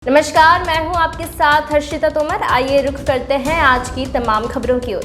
नमस्कार, मैं हूं आपके साथ हर्षिता तोमर। आइए रुख करते हैं आज की तमाम खबरों की ओर।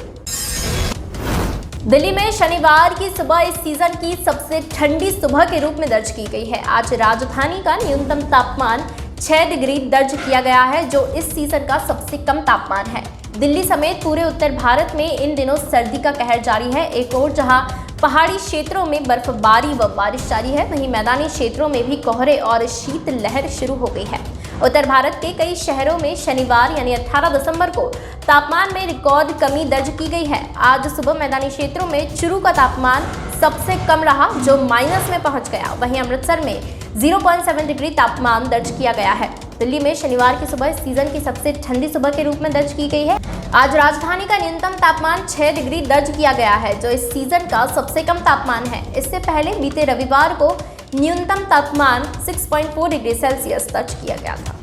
दिल्ली में शनिवार की सुबह इस सीजन की सबसे ठंडी सुबह के रूप में दर्ज की गई है। आज राजधानी का न्यूनतम तापमान 6 डिग्री दर्ज किया गया है, जो इस सीजन का सबसे कम तापमान है। दिल्ली समेत पूरे उत्तर भारत में इन दिनों सर्दी का कहर जारी है। एक और जहां पहाड़ी क्षेत्रों में बर्फबारी व बारिश जारी है, वहीं मैदानी क्षेत्रों में भी कोहरे और शीतलहर शुरू हो गई है। उत्तर भारत के कई शहरों में शनिवार यानी 18 दिसंबर को तापमान में रिकॉर्ड कमी दर्ज की गई है। आज सुबह मैदानी क्षेत्रों में चुरू का तापमान सबसे कम रहा, जो माइनस में पहुंच गया। वहीं अमृतसर में 0.7 डिग्री तापमान दर्ज किया गया है। दिल्ली में शनिवार की सुबह इस सीजन की सबसे ठंडी सुबह के रूप में दर्ज की गई है। आज राजधानी का न्यूनतम तापमान 6 डिग्री दर्ज किया गया है, जो इस सीजन का सबसे कम तापमान है। इससे पहले बीते रविवार को न्यूनतम तापमान 6.4 डिग्री सेल्सियस दर्ज किया गया था।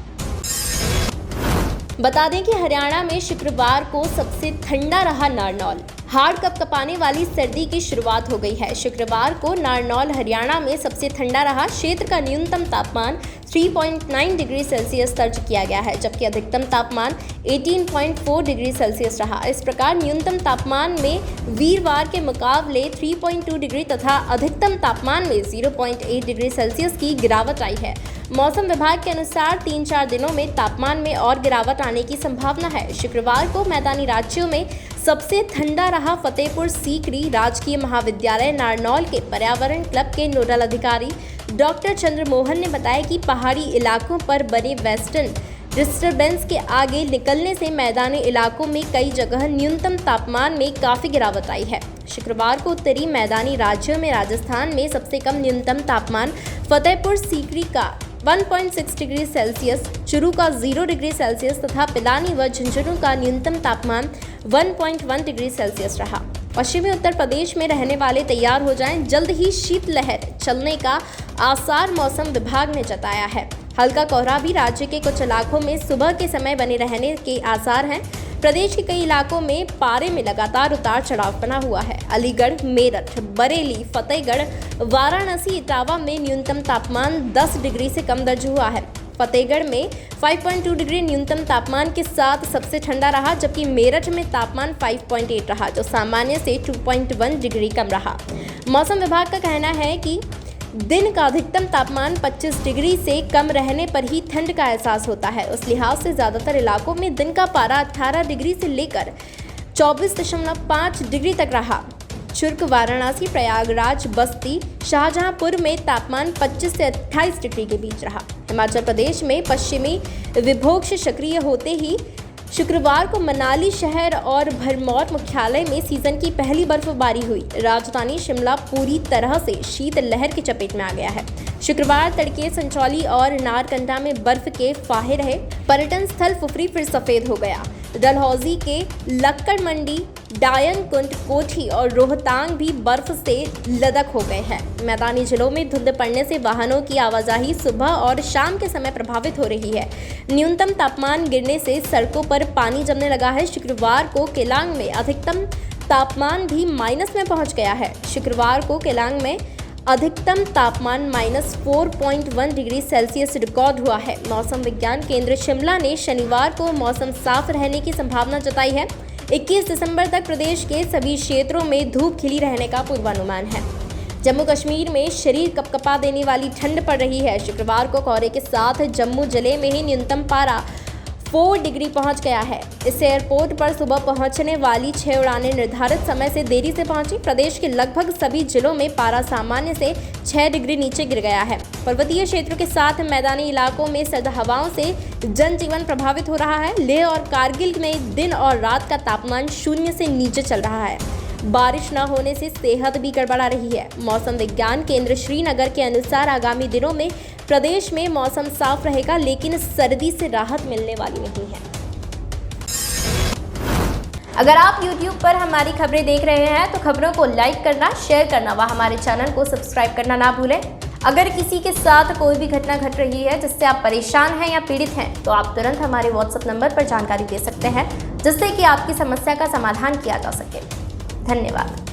बता दें कि हरियाणा में शुक्रवार को सबसे ठंडा रहा नारनौल। हाड़ कपकपाने वाली सर्दी की शुरुआत हो गई है। शुक्रवार को नारनौल हरियाणा में सबसे ठंडा रहा। क्षेत्र का न्यूनतम तापमान 3.9 डिग्री सेल्सियस दर्ज किया गया है, जबकि अधिकतम तापमान 18.4 डिग्री सेल्सियस रहा। इस प्रकार न्यूनतम तापमान में वीरवार के मुकाबले 3.2 डिग्री तथा अधिकतम तापमान में 0.8 डिग्री सेल्सियस की गिरावट आई है। मौसम विभाग के अनुसार 3-4 दिनों में तापमान में और गिरावट आने की संभावना है। शुक्रवार को मैदानी राज्यों में सबसे ठंडा रहा फतेहपुर सीकरी राजकीय महाविद्यालय नारनौल के पर्यावरण क्लब के नोडल अधिकारी डॉक्टर चंद्रमोहन ने बताया कि पहाड़ी इलाकों पर बने वेस्टर्न डिस्टर्बेंस के आगे निकलने से मैदानी इलाकों में कई जगह न्यूनतम तापमान में काफ़ी गिरावट आई है। शुक्रवार को उत्तरी मैदानी राज्यों में राजस्थान में सबसे कम न्यूनतम तापमान फतेहपुर सीकरी का 1.6 डिग्री सेल्सियस, चुरू का 0 डिग्री सेल्सियस तथा पिलानी व झुंझुनू का न्यूनतम तापमान 1.1 डिग्री सेल्सियस रहा। पश्चिमी उत्तर प्रदेश में रहने वाले तैयार हो जाएं, जल्द ही शीतलहर चलने का आसार मौसम विभाग ने जताया है। हल्का कोहरा भी राज्य के कुछ इलाकों में सुबह के समय बने रहने के आसार हैं। प्रदेश के कई इलाकों में पारे में लगातार उतार चढ़ाव बना हुआ है। अलीगढ़, मेरठ, बरेली, फतेहगढ़, वाराणसी, इटावा में न्यूनतम तापमान 10 डिग्री से कम दर्ज हुआ है। फतेहगढ़ में 5.2 डिग्री न्यूनतम तापमान के साथ सबसे ठंडा रहा, जबकि मेरठ में तापमान 5.8 रहा, जो सामान्य से 2.1 डिग्री कम रहा। मौसम विभाग का कहना है कि दिन का अधिकतम तापमान 25 डिग्री से कम रहने पर ही ठंड का एहसास होता है। उस लिहाज से ज़्यादातर इलाकों में दिन का पारा 18 डिग्री से लेकर 24.5 डिग्री तक रहा। शुल्क, वाराणसी, प्रयागराज, बस्ती, शाहजहांपुर में तापमान 25 से 28 डिग्री के बीच रहा। हिमाचल प्रदेश में पश्चिमी विक्षोभ सक्रिय होते ही शुक्रवार को मनाली शहर और भरमौर मुख्यालय में सीजन की पहली बर्फबारी हुई। राजधानी शिमला पूरी तरह से शीतलहर की चपेट में आ गया है। शुक्रवार तड़के संचौली और नारकंडा में बर्फ के फाहे रहे। पर्यटन स्थल फुफरी फिर सफेद हो गया। डलहौजी के लक्कड़ मंडी, डायन कुंड, कोठी और रोहतांग भी बर्फ से लदक हो गए हैं। मैदानी जिलों में धुंध पड़ने से वाहनों की आवाजाही सुबह और शाम के समय प्रभावित हो रही है। न्यूनतम तापमान गिरने से सड़कों पर पानी जमने लगा है। शुक्रवार को केलांग में अधिकतम तापमान भी माइनस में पहुंच गया है। शुक्रवार को केलांग में अधिकतम तापमान -4.1 डिग्री सेल्सियस रिकॉर्ड हुआ है। मौसम विज्ञान केंद्र शिमला ने शनिवार को मौसम साफ रहने की संभावना जताई है। 21 दिसंबर तक प्रदेश के सभी क्षेत्रों में धूप खिली रहने का पूर्वानुमान है। जम्मू कश्मीर में शरीर कपकपा देने वाली ठंड पड़ रही है। शुक्रवार को कोहरे के साथ जम्मू जिले में ही न्यूनतम पारा 4 डिग्री पहुंच गया है। इससे एयरपोर्ट पर सुबह पहुंचने वाली 6 उड़ानें निर्धारित समय से देरी से पहुंची। प्रदेश के लगभग सभी जिलों में पारा सामान्य से 6 डिग्री नीचे गिर गया है। पर्वतीय क्षेत्रों के साथ मैदानी इलाकों में सर्द हवाओं से जनजीवन प्रभावित हो रहा है। लेह और कारगिल में दिन और रात का तापमान 0 से नीचे चल रहा है। बारिश न होने से सेहत भी गड़बड़ा रही है। मौसम विज्ञान केंद्र श्रीनगर के अनुसार आगामी दिनों में प्रदेश में मौसम साफ रहेगा, लेकिन सर्दी से राहत मिलने वाली नहीं है। अगर आप YouTube पर हमारी खबरें देख रहे हैं तो खबरों को लाइक करना, शेयर करना व हमारे चैनल को सब्सक्राइब करना ना भूलें। अगर किसी के साथ कोई भी घटना घट रही है जिससे आप परेशान हैं या पीड़ित हैं, तो आप तुरंत हमारे WhatsApp नंबर पर जानकारी दे सकते हैं, जिससे कि आपकी समस्या का समाधान किया जा सके। धन्यवाद।